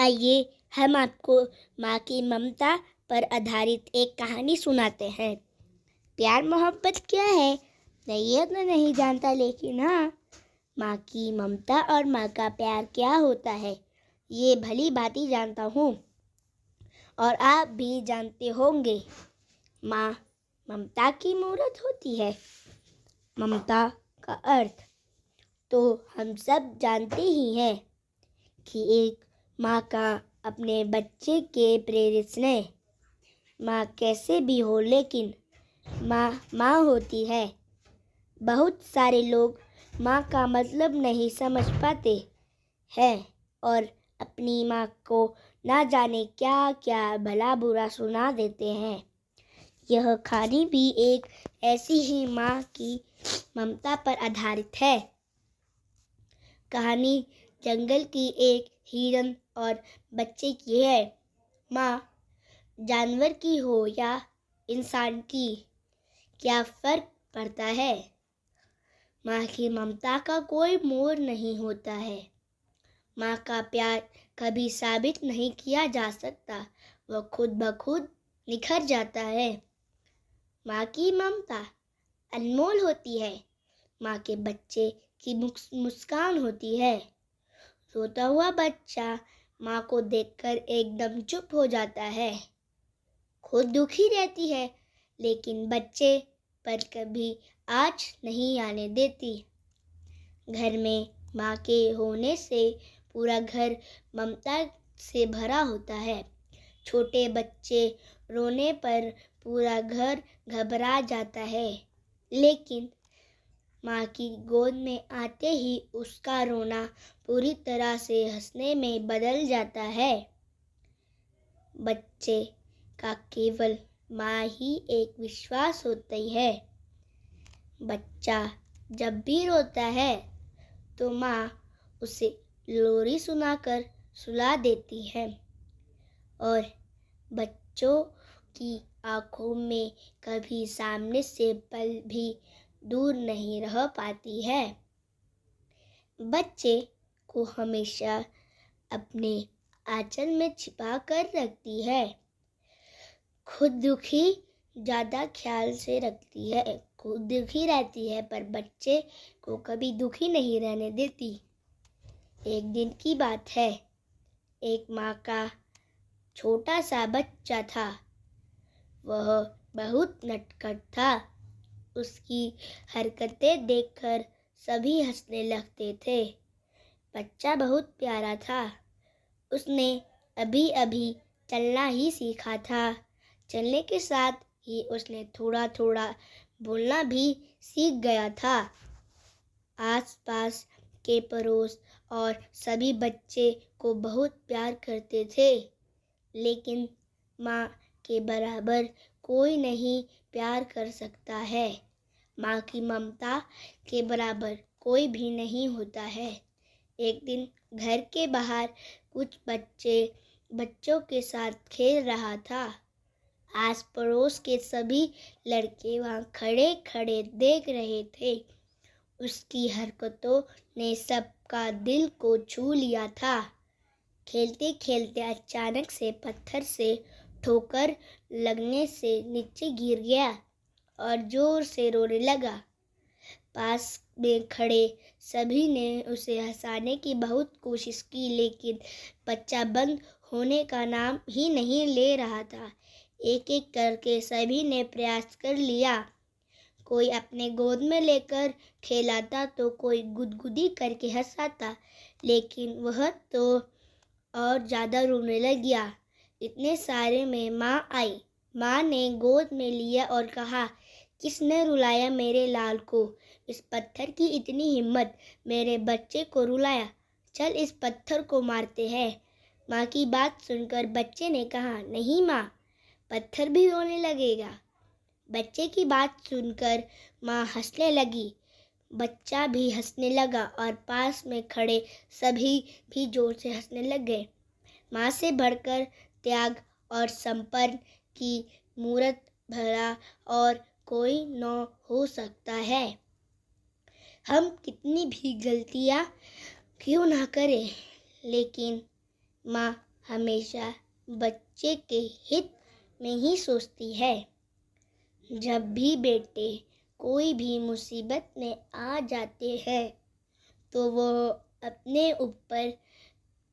आइए हम आपको माँ की ममता पर आधारित एक कहानी सुनाते हैं। प्यार मोहब्बत क्या है ये तो नहीं जानता, लेकिन हाँ, माँ की ममता और माँ का प्यार क्या होता है ये भली भांति जानता हूँ, और आप भी जानते होंगे। माँ ममता की मूरत होती है। ममता का अर्थ तो हम सब जानते ही हैं कि एक माँ का अपने बच्चे के प्रेरित स्नेह। माँ कैसे भी हो, लेकिन माँ माँ होती है। बहुत सारे लोग माँ का मतलब नहीं समझ पाते हैं और अपनी माँ को ना जाने क्या क्या भला बुरा सुना देते हैं। यह कहानी भी एक ऐसी ही माँ की ममता पर आधारित है। कहानी जंगल की एक हिरन और बच्चे की है। माँ जानवर की हो या इंसान की, क्या फर्क पड़ता है? माँ की ममता का कोई मोल नहीं होता है। माँ का प्यार कभी साबित नहीं किया जा सकता, वह खुद ब खुद निखर जाता है। माँ की ममता अनमोल होती है। माँ के बच्चे की मुस्कान होती है। रोता हुआ बच्चा माँ को देखकर एकदम चुप हो जाता है। खुद दुखी रहती है, लेकिन बच्चे पर कभी आँच नहीं आने देती। घर में माँ के होने से पूरा घर ममता से भरा होता है। छोटे बच्चे रोने पर पूरा घर घबरा जाता है, लेकिन माँ की गोद में आते ही उसका रोना पूरी तरह से हंसने में बदल जाता है। बच्चे का केवल माँ ही एक विश्वास होती है। बच्चा जब भी रोता है तो माँ उसे लोरी सुनाकर सुला देती है, और बच्चों की आँखों में कभी सामने से पल भी दूर नहीं रह पाती है। बच्चे को हमेशा अपने आंचल में छिपा कर रखती है। खुद दुखी ज़्यादा ख्याल से रखती है। खुद दुखी रहती है पर बच्चे को कभी दुखी नहीं रहने देती। एक दिन की बात है। एक माँ का छोटा सा बच्चा था। वह बहुत नटखट था। उसकी हरकतें देखकर सभी हंसने लगते थे। बच्चा बहुत प्यारा था। उसने अभी अभी चलना ही सीखा था। चलने के साथ ही उसने थोड़ा थोड़ा बोलना भी सीख गया था। आसपास के पड़ोस और सभी बच्चे को बहुत प्यार करते थे, लेकिन माँ के बराबर कोई नहीं प्यार कर सकता है। माँ की ममता के बराबर कोई भी नहीं होता है। एक दिन घर के बाहर कुछ बच्चों के साथ खेल रहा था। आस पड़ोस के सभी लड़के वहाँ खड़े खड़े देख रहे थे। उसकी हरकतों ने सबका दिल को छू लिया था। खेलते खेलते अचानक से पत्थर से ठोकर लगने से नीचे गिर गया और जोर से रोने लगा। पास में खड़े सभी ने उसे हंसाने की बहुत कोशिश की, लेकिन बच्चा बंद होने का नाम ही नहीं ले रहा था। एक एक करके सभी ने प्रयास कर लिया। कोई अपने गोद में लेकर खेलाता तो कोई गुदगुदी करके हंसाता, लेकिन वह तो और ज़्यादा रोने लग गया। इतने सारे में माँ आई। माँ ने गोद में लिया और कहा, किसने रुलाया मेरे लाल को? इस पत्थर की इतनी हिम्मत, मेरे बच्चे को रुलाया। चल इस पत्थर को मारते हैं। माँ की बात सुनकर बच्चे ने कहा, नहीं माँ, पत्थर भी रोने लगेगा। बच्चे की बात सुनकर माँ हंसने लगी। बच्चा भी हंसने लगा और पास में खड़े सभी भी जोर से हंसने लग गए। माँ से बढ़कर त्याग और समर्पण की मूरत भला और कोई न हो सकता है। हम कितनी भी गलतियाँ क्यों ना करें, लेकिन माँ हमेशा बच्चे के हित में ही सोचती है। जब भी बेटे कोई भी मुसीबत में आ जाते हैं तो वो अपने ऊपर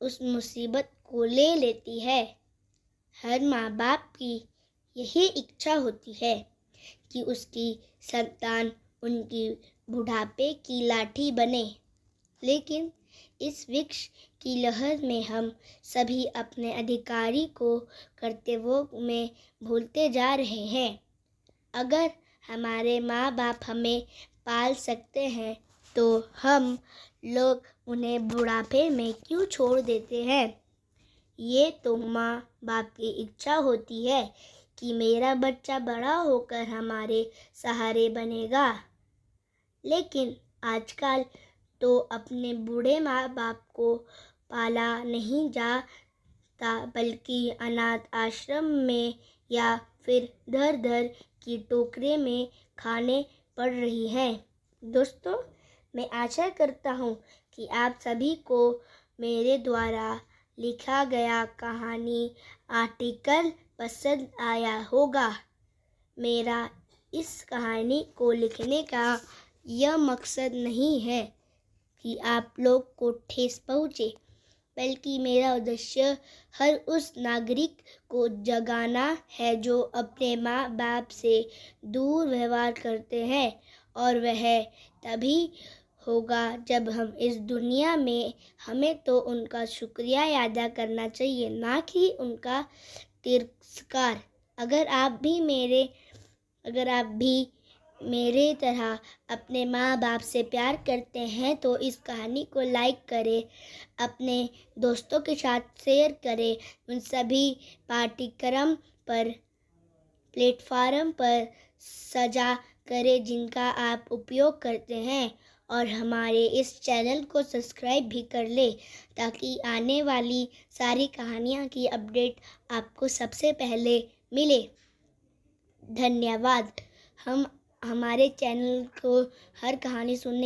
उस मुसीबत को ले लेती है। हर माँ बाप की यही इच्छा होती है कि उसकी संतान उनकी बुढ़ापे की लाठी बने, लेकिन इस वृक्ष की लहर में हम सभी अपने अधिकारी को कर्तव्यों में भूलते जा रहे हैं। अगर हमारे माँ बाप हमें पाल सकते हैं तो हम लोग उन्हें बुढ़ापे में क्यों छोड़ देते हैं? ये तो माँ बाप की इच्छा होती है कि मेरा बच्चा बड़ा होकर हमारे सहारे बनेगा, लेकिन आजकल तो अपने बूढ़े माँ बाप को पाला नहीं जाता बल्कि अनाथ आश्रम में या फिर दर दर की टोकरे में खाने पड़ रही हैं। दोस्तों, मैं आशा करता हूँ कि आप सभी को मेरे द्वारा लिखा गया कहानी आर्टिकल पसंद आया होगा। मेरा इस कहानी को लिखने का यह मकसद नहीं है कि आप लोग को ठेस पहुँचे, बल्कि मेरा उद्देश्य हर उस नागरिक को जगाना है जो अपने माँ बाप से दूर व्यवहार करते हैं, और वह तभी होगा जब हम इस दुनिया में हमें तो उनका शुक्रिया अदा करना चाहिए, ना कि उनका तिरस्कार। अगर आप भी मेरे तरह अपने माँ बाप से प्यार करते हैं तो इस कहानी को लाइक करें, अपने दोस्तों के साथ शेयर करें, उन सभी पाठ्यक्रम पर प्लेटफार्म पर साझा करें जिनका आप उपयोग करते हैं, और हमारे इस चैनल को सब्सक्राइब भी कर ले ताकि आने वाली सारी कहानियाँ की अपडेट आपको सबसे पहले मिले। धन्यवाद। हमारे चैनल को हर कहानी सुनने